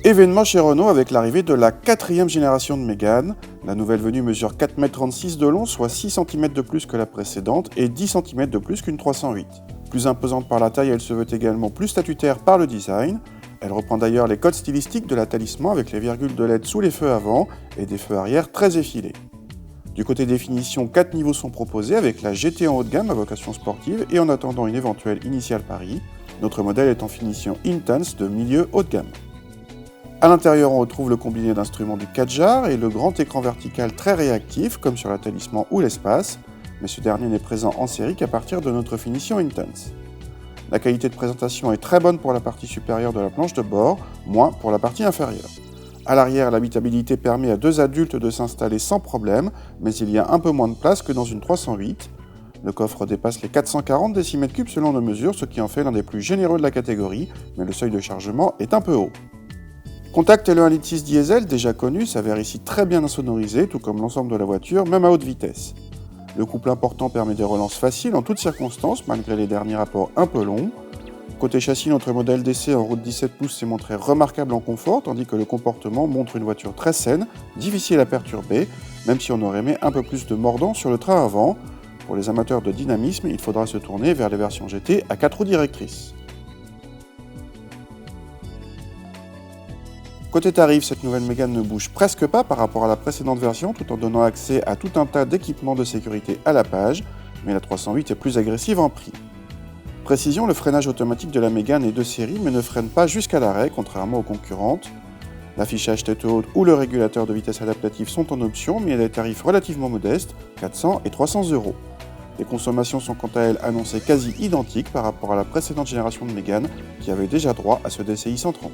Événement chez Renault avec l'arrivée de la 4e génération de Mégane. La nouvelle venue mesure 4,36 m de long, soit 6 cm de plus que la précédente et 10 cm de plus qu'une 308. Plus imposante par la taille, elle se veut également plus statutaire par le design. Elle reprend d'ailleurs les codes stylistiques de la Talisman avec les virgules de LED sous les feux avant et des feux arrière très effilés. Du côté des finitions, 4 niveaux sont proposés avec la GT en haut de gamme à vocation sportive et en attendant une éventuelle initiale Paris. Notre modèle est en finition Intense de milieu haut de gamme. A l'intérieur, on retrouve le combiné d'instruments du Kadjar et le grand écran vertical très réactif, comme sur la Talisman ou l'Espace, mais ce dernier n'est présent en série qu'à partir de notre finition Intense. La qualité de présentation est très bonne pour la partie supérieure de la planche de bord, moins pour la partie inférieure. À l'arrière, l'habitabilité permet à 2 adultes de s'installer sans problème, mais il y a un peu moins de place que dans une 308. Le coffre dépasse les 440 décimètres cubes selon nos mesures, ce qui en fait l'un des plus généreux de la catégorie, mais le seuil de chargement est un peu haut. Contact et le 1,6 L diesel, déjà connu, s'avère ici très bien insonorisé, tout comme l'ensemble de la voiture, même à haute vitesse. Le couple important permet des relances faciles en toutes circonstances, malgré les derniers rapports un peu longs. Côté châssis, notre modèle d'essai en route 17 pouces s'est montré remarquable en confort, tandis que le comportement montre une voiture très saine, difficile à perturber, même si on aurait aimé un peu plus de mordant sur le train avant. Pour les amateurs de dynamisme, il faudra se tourner vers les versions GT à 4 roues directrices. Côté tarif, cette nouvelle Mégane ne bouge presque pas par rapport à la précédente version, tout en donnant accès à tout un tas d'équipements de sécurité à la page, mais la 308 est plus agressive en prix. Précision, le freinage automatique de la Mégane est de série, mais ne freine pas jusqu'à l'arrêt, contrairement aux concurrentes. L'affichage tête haute ou le régulateur de vitesse adaptatif sont en option, mais à des tarifs relativement modestes, 400 et 300 €. Les consommations sont quant à elles annoncées quasi identiques par rapport à la précédente génération de Mégane, qui avait déjà droit à ce DCI 130.